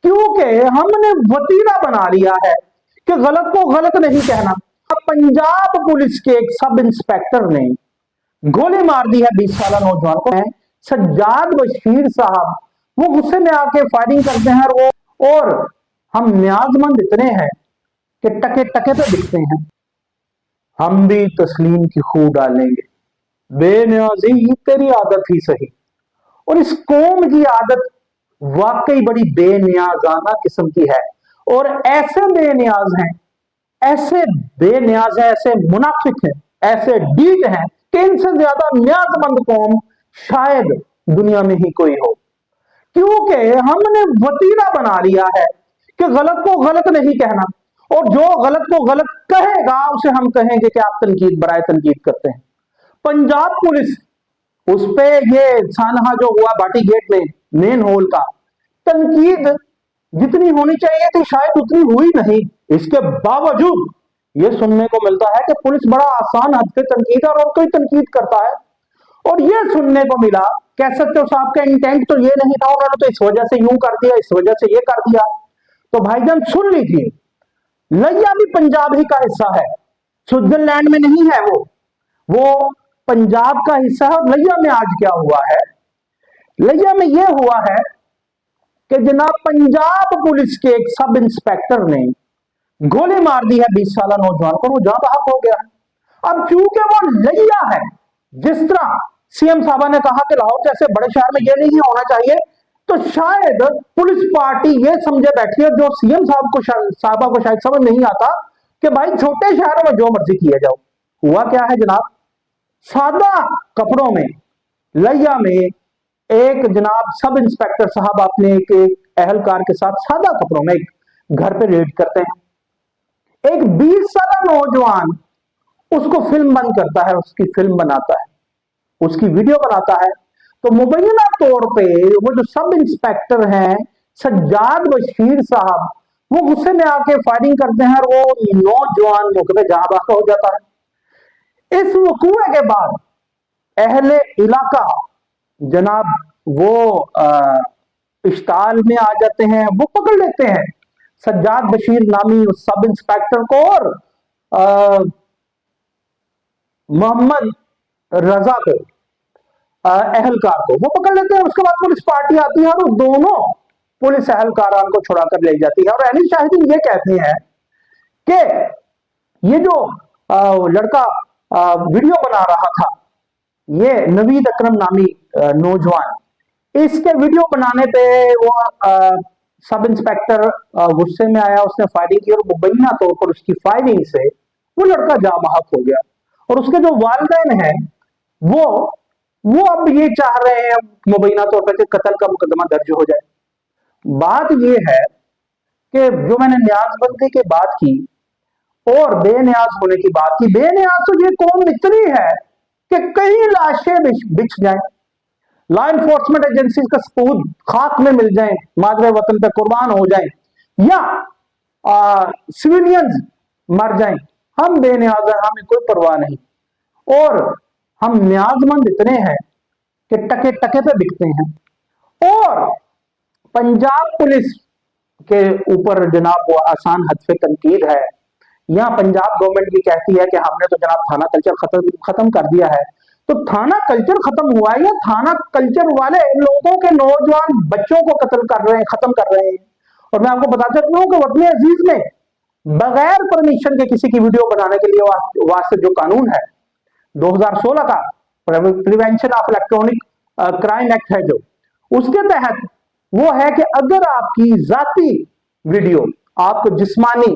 क्योंकि हमने वतीरा बना लिया है कि गलत को गलत नहीं कहना। पंजाब पुलिस के एक सब इंस्पेक्टर ने गोली मार दी है 20 साल नौजवान को। सज्जाद बशीर साहब वो गुस्से में आके फायरिंग करते हैं और हम न्याजमंद इतने हैं कि टके टके पे दिखते हैं। हम भी तस्लीम की खू डालेंगे, बेनियाजी तेरी आदत ही सही। और इस कौम की आदत वाकई बड़ी बेनियाजाना किस्म की है। और ऐसे बेनियाज हैं, ऐसे बेनियाज हैं, ऐसे मुनाफिक हैं, ऐसे डीट हैं कि इनसे ज्यादा न्याजमंद कौम शायद दुनिया में ही कोई हो। क्योंकि हमने वतीरा बना लिया है कि गलत को गलत नहीं कहना, और जो गलत को गलत कहेगा उसे हम कहेंगे कि आप तनकीद बराए तनकीद करते हैं। पंजाब पुलिस उस पे ये सानहा जो हुआ भाटी गेट में मेन होल का, तनकीद जितनी होनी चाहिए थी शायद उतनी हुई नहीं। इसके बावजूद ये सुनने को मिलता है कि पुलिस बड़ा आसान हद से तनकीद और कोई तनकीद करता है। और ये सुनने को मिला कि एसएचओ साहब का इंटेंट तो ये नहीं था, उन्होंने तो इस वजह से यूं कर दिया, इस वजह से ये कर दिया। तो भाईजान सुन लीजिए, लिया भी पंजाब ही का हिस्सा है, स्विट्जरलैंड में नहीं है, वो पंजाब का हिस्सा है। और लिया में आज क्या हुआ है, लिया में यह हुआ है कि जनाब पंजाब पुलिस के एक सब इंस्पेक्टर ने गोली मार दी है 20 साल नौजवान को, वो जहां बहक हो गया। अब चूंकि वो लिया है, जिस तरह सीएम साहबा ने कहा कि लाहौर जैसे बड़े शहर में यह नहीं होना चाहिए, तो शायद पुलिस पार्टी ये समझे बैठी है, जो सीएम साहबा को शायद समझ नहीं आता कि भाई छोटे शहरों में जो मर्जी किया जाओ। हुआ क्या है जनाब, सादा कपड़ों में लिया में एक जनाब सब इंस्पेक्टर साहब अपने एक अहलकार के साथ सादा कपड़ों में एक घर पे रेड करते हैं। एक 20 साल नौजवान उसको फिल्म बंद करता है, उसकी फिल्म बनाता है, उसकी वीडियो बनाता है। तो मुबैना तौर पे वो जो सब इंस्पेक्टर हैं सज्जाद बशीर साहब, वो गुस्से में आके फायरिंग करते हैं और वो नौजवान मौके पे जहां बहक हो जाता है। इस वकूए के बाद अहले इलाका जनाब वो इश्ताल में आ जाते हैं, वो पकड़ लेते हैं सज्जाद बशीर नामी उस सब इंस्पेक्टर को और मोहम्मद रजा को, अहलकार को वो पकड़ लेते हैं। उसके बाद पुलिस पार्टी आती है और वो दोनों पुलिस अहलकारान को छुड़ा कर ले जाती है। और अहली शाहिदीन ये कहते हैं कि ये जो लड़का वीडियो बना रहा था, ये नवीद अकरम नामी नौजवान, इसके वीडियो बनाने पे वो सब इंस्पेक्टर गुस्से में आया, उसने फायरिंग की और मुबैना तौर पर उसकी फायरिंग से वो लड़का जा बहक हो गया। और उसके जो वालिदैन हैं वो अब ये चाह रहे हैं मुबैना तौर पर कि कत्ल का मुकदमा दर्ज हो जाए। बात ये है कि जो मैंने न्याजबंदी की बात की और बेनियाज होने की बात की, बेनियाज तो ये कौम इतनी है कि कई लाशें बिछ जाएं, लॉ एनफोर्समेंट एजेंसी का सबूत खाक में मिल जाएं, मादरे वतन पे कुर्बान हो जाएं, या सिविलियंस मर जाएं, हम बेनियाज हैं, हमें कोई परवाह नहीं। और हम न्याजमंद इतने हैं कि टके टके पे बिकते हैं। और पंजाब पुलिस के ऊपर जनाब वो आसान हद से तनकीद है। यहां पंजाब गवर्नमेंट भी कहती है कि हमने तो जनाब थाना कल्चर खत्म कर दिया है। तो थाना कल्चर खत्म हुआ है या थाना कल्चर वाले लोगों के नौजवान बच्चों को कत्ल कर रहे हैं, खत्म कर रहे हैं। और मैं आपको बता सकता हूं कि वतन अजीज में बगैर परमिशन के किसी की वीडियो बनाने के लिए वास्ते जो कानून है 2016 का prevention of electronic crime act है, जो उसके तहत वो है कि अगर आपकी जाती वीडियो आपको जिस्मानी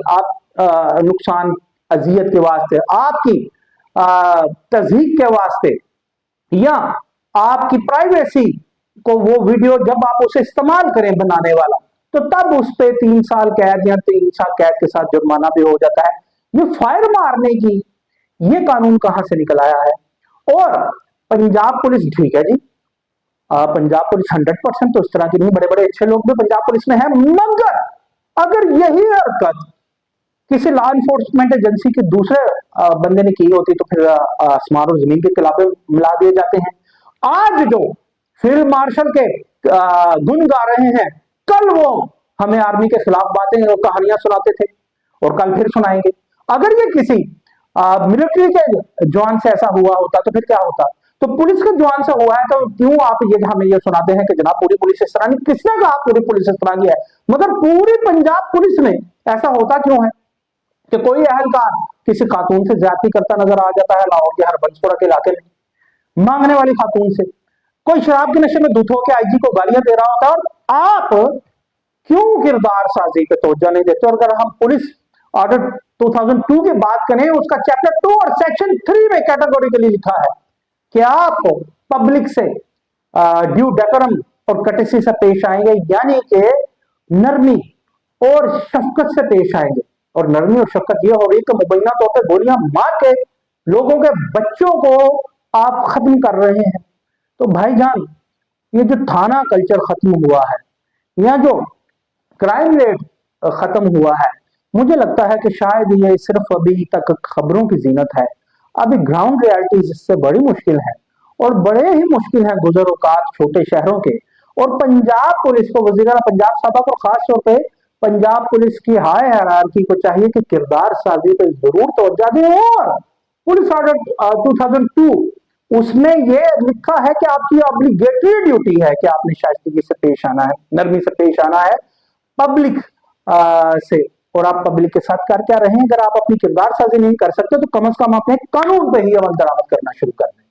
नुकसान अजियत के वास्ते, आपकी तज़हीक के वास्ते, या आपकी प्राइवेसी को वो वीडियो जब आप उसे इस्तेमाल करें बनाने वाला, तो तब उस पर 3 साल कैद या 3 साल कैद के साथ जुर्माना भी हो जाता है। ये फायर मारने की ये कानून कहां से निकल आया है। और पंजाब पुलिस ठीक है जी, पंजाब पुलिस 100% तो इस तरह की नहीं, बड़े बड़े अच्छे लोग भी पंजाब पुलिस में है, मगर अगर यही हरकत किसी लॉ एनफोर्समेंट एजेंसी के दूसरे बंदे ने की होती तो फिर आसमान और जमीन के खिलाफे मिला दिए जाते हैं। आज जो फील्ड मार्शल के गुण गा रहे हैं, कल वो हमें आर्मी के खिलाफ बातें और कहानियां सुनाते थे और कल फिर सुनाएंगे। अगर ये किसी मिलिट्री के जवान से ऐसा हुआ होता तो फिर क्या होता? तो पुलिस के जवान से हुआ है तो क्यों आप ये हमें ये सुनाते हैं कि जनाब पूरी पुलिस इस तरह नहीं? किसने कहा पूरी पुलिस इस तरह की है? मगर पूरी पंजाब पुलिस में ऐसा होता क्यों है कि कोई अहलकार किसी खातून से ज्यादती करता नजर आ जाता है लाहौर के हरबंसपुरा के इलाके में, मांगने वाली खातून से? कोई शराब के नशे में धुत होकर आईजी को गालियां दे रहा होता है, और आप क्यों किरदार साजी पे तवज्जो नहीं देते? और अगर हम पुलिस ऑर्डर 2002 की बात करें, उसका चैप्टर 2 और सेक्शन 3 में कैटेगोरिकली लिखा है कि आप पब्लिक से ड्यू डेकोरम और कटेसी से पेश आएंगे, यानी कि नरमी और शफकत से पेश आएंगे। और नरमी और शफकत ये हो रही कि मुबैना तौर पर गोलियां मार के लोगों के बच्चों को आप खत्म कर रहे हैं। तो भाईजान, ये जो थाना कल्चर खत्म हुआ है या जो क्राइम रेट खत्म हुआ है, मुझे लगता है कि शायद ये सिर्फ अभी तक खबरों की जीनत है। अभी ग्राउंड रियलिटीज इससे बड़ी मुश्किल है, और बड़े ही मुश्किल है गुजर औकात छोटे शहरों के। और पंजाब पुलिस को, वज़ीर-ए-आला पंजाब साहबा को खास तौर पे पंजाब पुलिस की हाई हायरार्की को चाहिए कि किरदार साजी पे जरूर तवज्जो दें। और पुलिस ऑर्डर 2002 उसमें ये लिखा है कि आपकी ऑब्लिगेटरी ड्यूटी है कि आपने शाइस्तगी से पेश आना है, नरमी से पेश आना है पब्लिक से। और आप पब्लिक के साथ कर क्या रहे हैं? अगर आप अपनी किरदार साजी नहीं कर सकते तो कम से कम अपने कानून पे ही अमल दरामद करना शुरू कर दें।